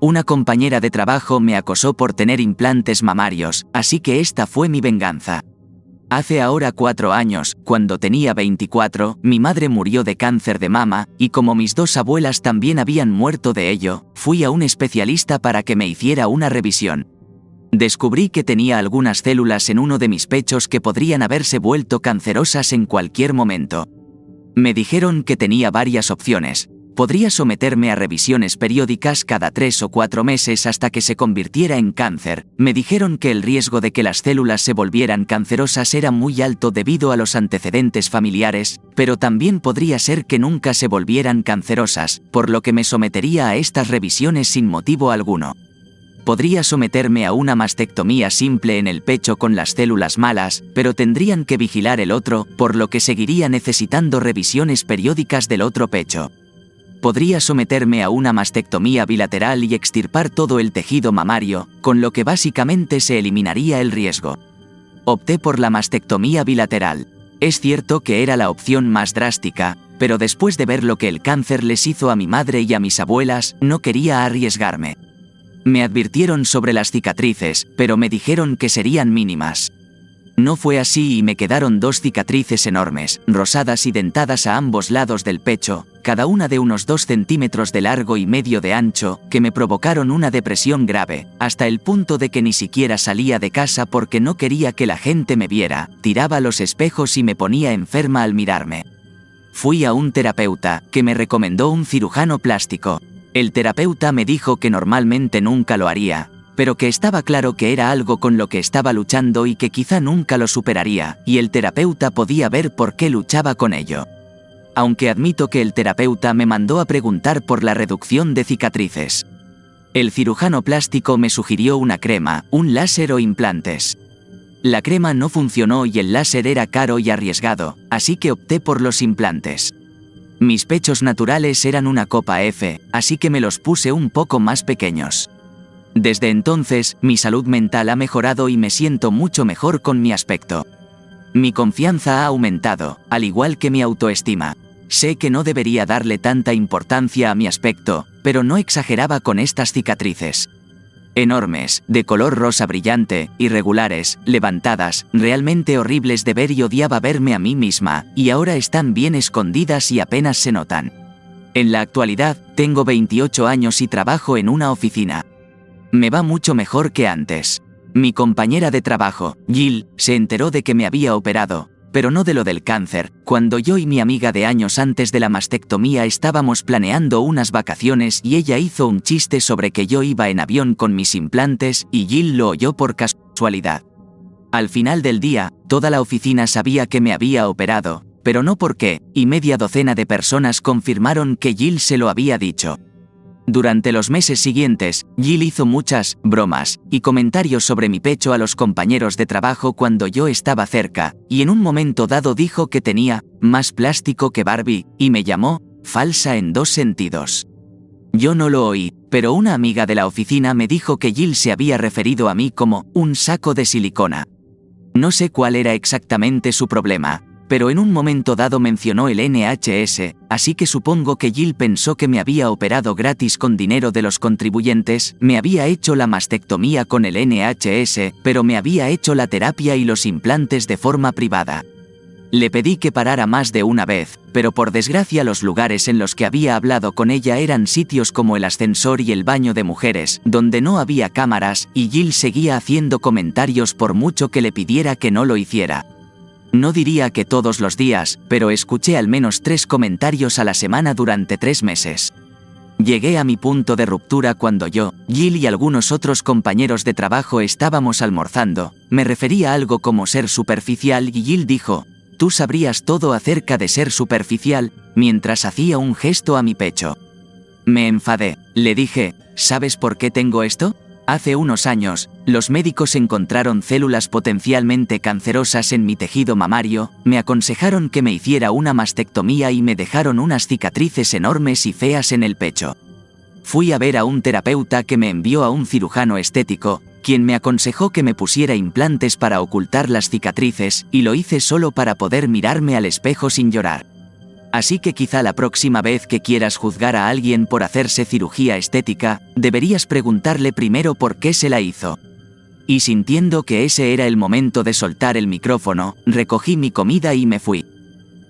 Una compañera de trabajo me acosó por tener implantes mamarios, así que esta fue mi venganza. Hace ahora 4 años, cuando tenía 24, mi madre murió de cáncer de mama, y como mis 2 abuelas también habían muerto de ello, fui a un especialista para que me hiciera una revisión. Descubrí que tenía algunas células en uno de mis pechos que podrían haberse vuelto cancerosas en cualquier momento. Me dijeron que tenía varias opciones. Podría someterme a revisiones periódicas cada 3 o 4 meses hasta que se convirtiera en cáncer. Me dijeron que el riesgo de que las células se volvieran cancerosas era muy alto debido a los antecedentes familiares, pero también podría ser que nunca se volvieran cancerosas, por lo que me sometería a estas revisiones sin motivo alguno. Podría someterme a una mastectomía simple en el pecho con las células malas, pero tendrían que vigilar el otro, por lo que seguiría necesitando revisiones periódicas del otro pecho. Podría someterme a una mastectomía bilateral y extirpar todo el tejido mamario, con lo que básicamente se eliminaría el riesgo. Opté por la mastectomía bilateral. Es cierto que era la opción más drástica, pero después de ver lo que el cáncer les hizo a mi madre y a mis abuelas, no quería arriesgarme. Me advirtieron sobre las cicatrices, pero me dijeron que serían mínimas. No fue así y me quedaron 2 cicatrices enormes, rosadas y dentadas a ambos lados del pecho, cada una de unos 2 centímetros de largo y medio de ancho, que me provocaron una depresión grave, hasta el punto de que ni siquiera salía de casa porque no quería que la gente me viera, tiraba los espejos y me ponía enferma al mirarme. Fui a un terapeuta, que me recomendó un cirujano plástico. El terapeuta me dijo que normalmente nunca lo haría, pero que estaba claro que era algo con lo que estaba luchando y que quizá nunca lo superaría, y el terapeuta podía ver por qué luchaba con ello. Aunque admito que el terapeuta me mandó a preguntar por la reducción de cicatrices. El cirujano plástico me sugirió una crema, un láser o implantes. La crema no funcionó y el láser era caro y arriesgado, así que opté por los implantes. Mis pechos naturales eran una copa F, así que me los puse un poco más pequeños. Desde entonces, mi salud mental ha mejorado y me siento mucho mejor con mi aspecto. Mi confianza ha aumentado, al igual que mi autoestima. Sé que no debería darle tanta importancia a mi aspecto, pero no exageraba con estas cicatrices. Enormes, de color rosa brillante, irregulares, levantadas, realmente horribles de ver y odiaba verme a mí misma, y ahora están bien escondidas y apenas se notan. En la actualidad, tengo 28 años y trabajo en una oficina. Me va mucho mejor que antes. Mi compañera de trabajo, Jill, se enteró de que me había operado, pero no de lo del cáncer, cuando yo y mi amiga de años antes de la mastectomía estábamos planeando unas vacaciones y ella hizo un chiste sobre que yo iba en avión con mis implantes y Jill lo oyó por casualidad. Al final del día, toda la oficina sabía que me había operado, pero no por qué, y media docena de personas confirmaron que Jill se lo había dicho. Durante los meses siguientes, Jill hizo muchas bromas y comentarios sobre mi pecho a los compañeros de trabajo cuando yo estaba cerca, y en un momento dado dijo que tenía más plástico que Barbie, y me llamó falsa en 2 sentidos. Yo no lo oí, pero una amiga de la oficina me dijo que Jill se había referido a mí como un saco de silicona. No sé cuál era exactamente su problema, pero en un momento dado mencionó el NHS, así que supongo que Jill pensó que me había operado gratis con dinero de los contribuyentes, me había hecho la mastectomía con el NHS, pero me había hecho la terapia y los implantes de forma privada. Le pedí que parara más de una vez, pero por desgracia los lugares en los que había hablado con ella eran sitios como el ascensor y el baño de mujeres, donde no había cámaras, y Jill seguía haciendo comentarios por mucho que le pidiera que no lo hiciera. No diría que todos los días, pero escuché al menos 3 comentarios a la semana durante 3 meses. Llegué a mi punto de ruptura cuando yo, Jill y algunos otros compañeros de trabajo estábamos almorzando. Me refería a algo como ser superficial y Jill dijo, «Tú sabrías todo acerca de ser superficial», mientras hacía un gesto a mi pecho. Me enfadé. Le dije, «¿Sabes por qué tengo esto? Hace unos años, los médicos encontraron células potencialmente cancerosas en mi tejido mamario, me aconsejaron que me hiciera una mastectomía y me dejaron unas cicatrices enormes y feas en el pecho. Fui a ver a un terapeuta que me envió a un cirujano estético, quien me aconsejó que me pusiera implantes para ocultar las cicatrices, y lo hice solo para poder mirarme al espejo sin llorar. Así que quizá la próxima vez que quieras juzgar a alguien por hacerse cirugía estética, deberías preguntarle primero por qué se la hizo. Y sintiendo que ese era el momento de soltar el micrófono, recogí mi comida y me fui.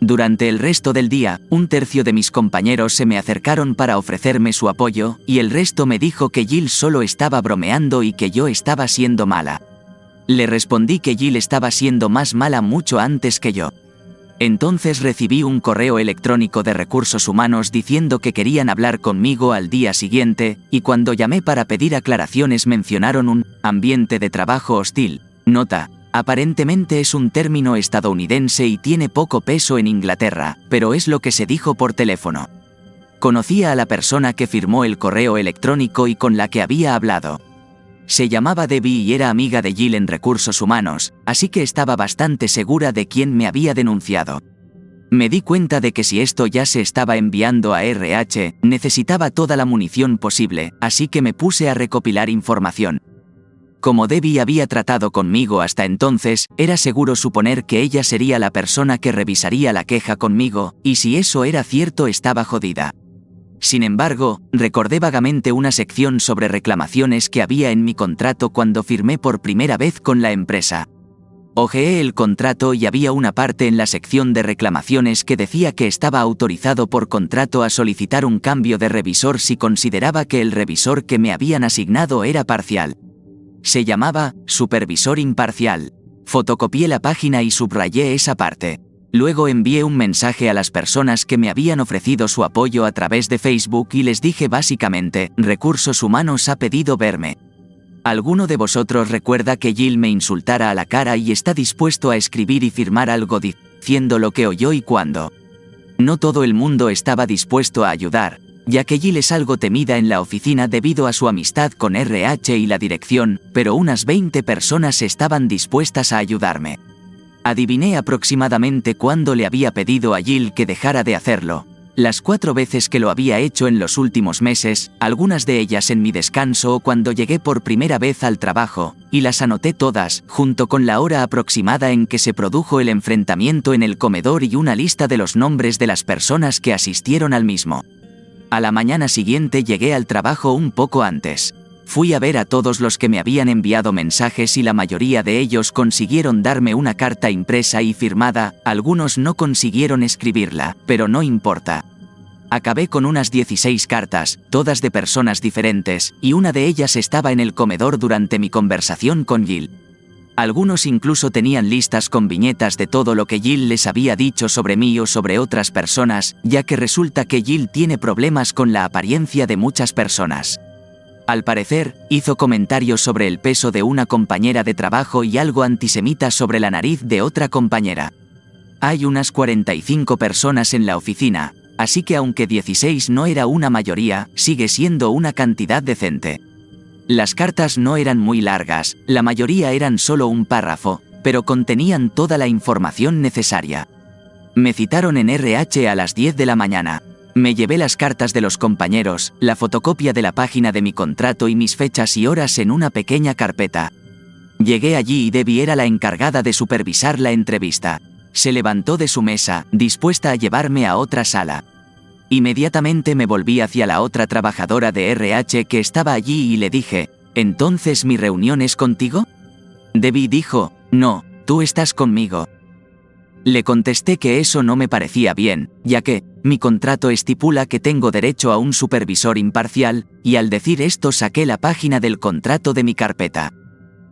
Durante el resto del día, un tercio de mis compañeros se me acercaron para ofrecerme su apoyo, y el resto me dijo que Jill solo estaba bromeando y que yo estaba siendo mala. Le respondí que Jill estaba siendo más mala mucho antes que yo. Entonces recibí un correo electrónico de recursos humanos diciendo que querían hablar conmigo al día siguiente, y cuando llamé para pedir aclaraciones mencionaron un ambiente de trabajo hostil. Nota: aparentemente es un término estadounidense y tiene poco peso en Inglaterra, pero es lo que se dijo por teléfono. Conocía a la persona que firmó el correo electrónico y con la que había hablado. Se llamaba Debbie y era amiga de Jill en recursos humanos, así que estaba bastante segura de quién me había denunciado. Me di cuenta de que si esto ya se estaba enviando a RH, necesitaba toda la munición posible, así que me puse a recopilar información. Como Debbie había tratado conmigo hasta entonces, era seguro suponer que ella sería la persona que revisaría la queja conmigo, y si eso era cierto estaba jodida. Sin embargo, recordé vagamente una sección sobre reclamaciones que había en mi contrato cuando firmé por primera vez con la empresa. Hojeé el contrato y había una parte en la sección de reclamaciones que decía que estaba autorizado por contrato a solicitar un cambio de revisor si consideraba que el revisor que me habían asignado era parcial. Se llamaba supervisor imparcial. Fotocopié la página y subrayé esa parte. Luego envié un mensaje a las personas que me habían ofrecido su apoyo a través de Facebook y les dije básicamente: Recursos Humanos ha pedido verme. ¿Alguno de vosotros recuerda que Jill me insultara a la cara y está dispuesto a escribir y firmar algo diciendo lo que oyó y cuándo? No todo el mundo estaba dispuesto a ayudar, ya que Jill es algo temida en la oficina debido a su amistad con RH y la dirección, pero unas 20 personas estaban dispuestas a ayudarme. Adiviné aproximadamente cuándo le había pedido a Jill que dejara de hacerlo. Las 4 veces que lo había hecho en los últimos meses, algunas de ellas en mi descanso o cuando llegué por primera vez al trabajo, y las anoté todas, junto con la hora aproximada en que se produjo el enfrentamiento en el comedor y una lista de los nombres de las personas que asistieron al mismo. A la mañana siguiente llegué al trabajo un poco antes. Fui a ver a todos los que me habían enviado mensajes y la mayoría de ellos consiguieron darme una carta impresa y firmada, algunos no consiguieron escribirla, pero no importa. Acabé con unas 16 cartas, todas de personas diferentes, y una de ellas estaba en el comedor durante mi conversación con Jill. Algunos incluso tenían listas con viñetas de todo lo que Jill les había dicho sobre mí o sobre otras personas, ya que resulta que Jill tiene problemas con la apariencia de muchas personas. Al parecer, hizo comentarios sobre el peso de una compañera de trabajo y algo antisemita sobre la nariz de otra compañera. Hay unas 45 personas en la oficina, así que aunque 16 no era una mayoría, sigue siendo una cantidad decente. Las cartas no eran muy largas, la mayoría eran solo un párrafo, pero contenían toda la información necesaria. Me citaron en RH a las 10 de la mañana. Me llevé las cartas de los compañeros, la fotocopia de la página de mi contrato y mis fechas y horas en una pequeña carpeta. Llegué allí y Debbie era la encargada de supervisar la entrevista. Se levantó de su mesa, dispuesta a llevarme a otra sala. Inmediatamente me volví hacia la otra trabajadora de RH que estaba allí y le dije: ¿entonces mi reunión es contigo? Debbie dijo: no, tú estás conmigo. Le contesté que eso no me parecía bien, ya que mi contrato estipula que tengo derecho a un supervisor imparcial, y al decir esto saqué la página del contrato de mi carpeta.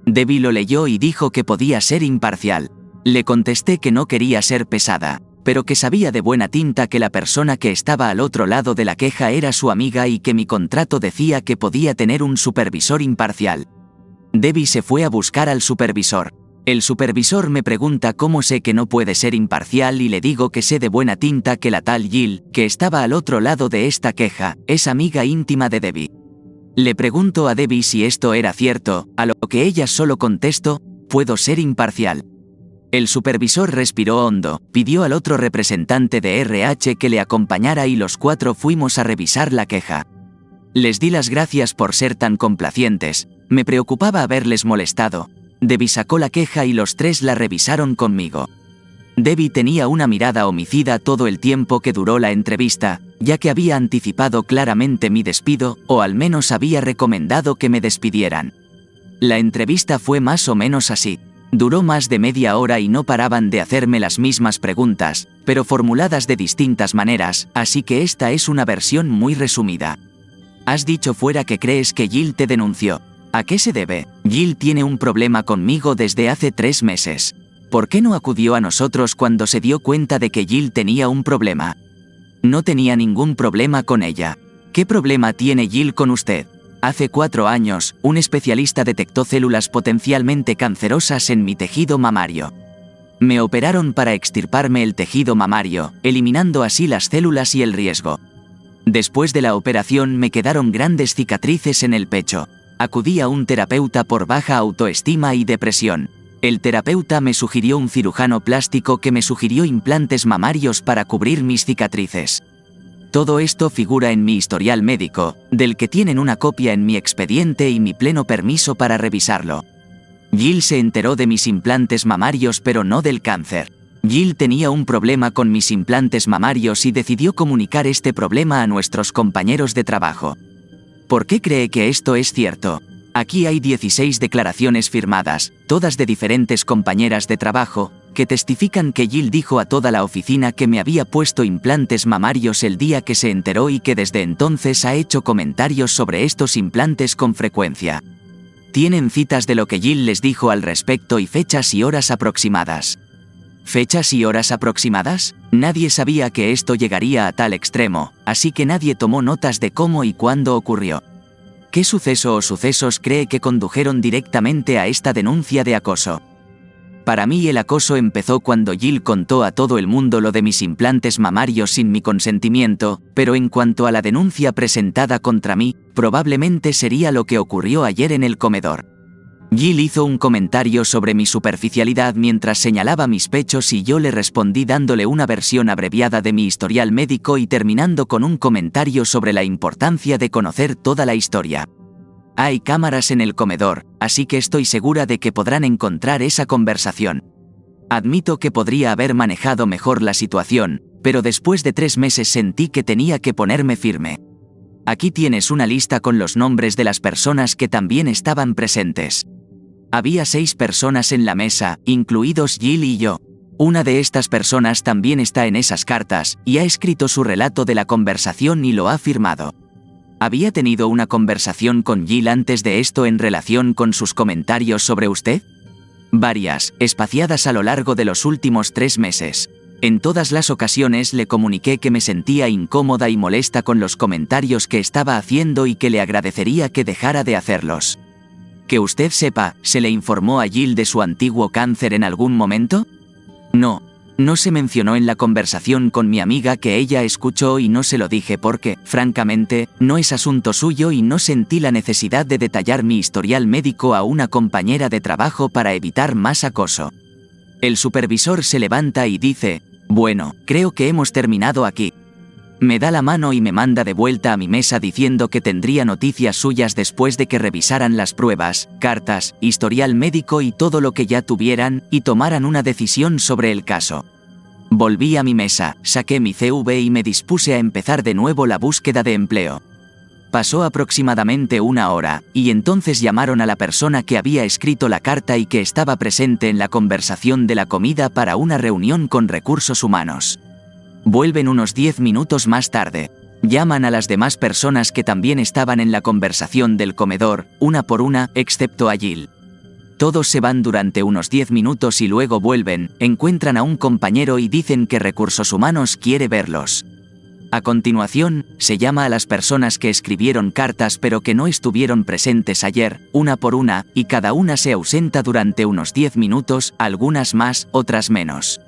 Debbie lo leyó y dijo que podía ser imparcial. Le contesté que no quería ser pesada, pero que sabía de buena tinta que la persona que estaba al otro lado de la queja era su amiga y que mi contrato decía que podía tener un supervisor imparcial. Debbie se fue a buscar al supervisor. El supervisor me pregunta cómo sé que no puede ser imparcial y le digo que sé de buena tinta que la tal Jill, que estaba al otro lado de esta queja, es amiga íntima de Debbie. Le pregunto a Debbie si esto era cierto, a lo que ella solo contestó: puedo ser imparcial. El supervisor respiró hondo, pidió al otro representante de RH que le acompañara y los 4 fuimos a revisar la queja. Les di las gracias por ser tan complacientes, me preocupaba haberles molestado. Debbie sacó la queja y los 3 la revisaron conmigo. Debbie tenía una mirada homicida todo el tiempo que duró la entrevista, ya que había anticipado claramente mi despido, o al menos había recomendado que me despidieran. La entrevista fue más o menos así. Duró más de media hora y no paraban de hacerme las mismas preguntas, pero formuladas de distintas maneras, así que esta es una versión muy resumida. Has dicho fuera que crees que Jill te denunció. ¿A qué se debe? Jill tiene un problema conmigo desde hace 3 meses. ¿Por qué no acudió a nosotros cuando se dio cuenta de que Jill tenía un problema? No tenía ningún problema con ella. ¿Qué problema tiene Jill con usted? Hace 4 años, un especialista detectó células potencialmente cancerosas en mi tejido mamario. Me operaron para extirparme el tejido mamario, eliminando así las células y el riesgo. Después de la operación me quedaron grandes cicatrices en el pecho. Acudí a un terapeuta por baja autoestima y depresión. El terapeuta me sugirió un cirujano plástico que me sugirió implantes mamarios para cubrir mis cicatrices. Todo esto figura en mi historial médico, del que tienen una copia en mi expediente y mi pleno permiso para revisarlo. Jill se enteró de mis implantes mamarios pero no del cáncer. Jill tenía un problema con mis implantes mamarios y decidió comunicar este problema a nuestros compañeros de trabajo. ¿Por qué cree que esto es cierto? Aquí hay 16 declaraciones firmadas, todas de diferentes compañeras de trabajo, que testifican que Jill dijo a toda la oficina que me había puesto implantes mamarios el día que se enteró y que desde entonces ha hecho comentarios sobre estos implantes con frecuencia. Tienen citas de lo que Jill les dijo al respecto y fechas y horas aproximadas. ¿Fechas y horas aproximadas? Nadie sabía que esto llegaría a tal extremo, así que nadie tomó notas de cómo y cuándo ocurrió. ¿Qué suceso o sucesos cree que condujeron directamente a esta denuncia de acoso? Para mí el acoso empezó cuando Jill contó a todo el mundo lo de mis implantes mamarios sin mi consentimiento, pero en cuanto a la denuncia presentada contra mí, probablemente sería lo que ocurrió ayer en el comedor. Jill hizo un comentario sobre mi superficialidad mientras señalaba mis pechos y yo le respondí dándole una versión abreviada de mi historial médico y terminando con un comentario sobre la importancia de conocer toda la historia. Hay cámaras en el comedor, así que estoy segura de que podrán encontrar esa conversación. Admito que podría haber manejado mejor la situación, pero después de 3 meses sentí que tenía que ponerme firme. Aquí tienes una lista con los nombres de las personas que también estaban presentes. Había 6 personas en la mesa, incluidos Jill y yo. Una de estas personas también está en esas cartas, y ha escrito su relato de la conversación y lo ha firmado. ¿Había tenido una conversación con Jill antes de esto en relación con sus comentarios sobre usted? Varias, espaciadas a lo largo de los últimos 3 meses. En todas las ocasiones le comuniqué que me sentía incómoda y molesta con los comentarios que estaba haciendo y que le agradecería que dejara de hacerlos. Que usted sepa, ¿se le informó a Jill de su antiguo cáncer en algún momento? No. No se mencionó en la conversación con mi amiga que ella escuchó y no se lo dije porque, francamente, no es asunto suyo y no sentí la necesidad de detallar mi historial médico a una compañera de trabajo para evitar más acoso. El supervisor se levanta y dice, bueno, creo que hemos terminado aquí. Me da la mano y me manda de vuelta a mi mesa diciendo que tendría noticias suyas después de que revisaran las pruebas, cartas, historial médico y todo lo que ya tuvieran, y tomaran una decisión sobre el caso. Volví a mi mesa, saqué mi CV y me dispuse a empezar de nuevo la búsqueda de empleo. Pasó aproximadamente 1 hora, y entonces llamaron a la persona que había escrito la carta y que estaba presente en la conversación de la comida para una reunión con recursos humanos. Vuelven unos 10 minutos más tarde. Llaman a las demás personas que también estaban en la conversación del comedor, una por una, excepto a Jill. Todos se van durante unos 10 minutos y luego vuelven, encuentran a un compañero y dicen que recursos humanos quiere verlos. A continuación, se llama a las personas que escribieron cartas pero que no estuvieron presentes ayer, una por una, y cada una se ausenta durante unos 10 minutos, algunas más, otras menos.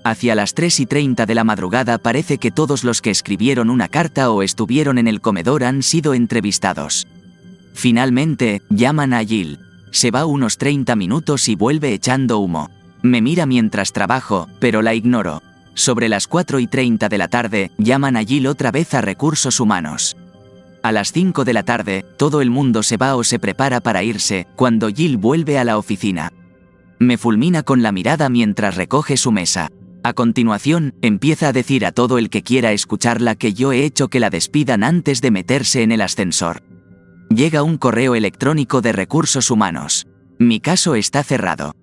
Hacia las 3:30 de la madrugada parece que todos los que escribieron una carta o estuvieron en el comedor han sido entrevistados. Finalmente, llaman a Jill. Se va unos 30 minutos y vuelve echando humo. Me mira mientras trabajo, pero la ignoro. Sobre las 4:30 de la tarde, llaman a Jill otra vez a recursos humanos. A las 5 de la tarde, todo el mundo se va o se prepara para irse, cuando Jill vuelve a la oficina. Me fulmina con la mirada mientras recoge su mesa. A continuación, empieza a decir a todo el que quiera escucharla que yo he hecho que la despidan antes de meterse en el ascensor. Llega un correo electrónico de recursos humanos. Mi caso está cerrado.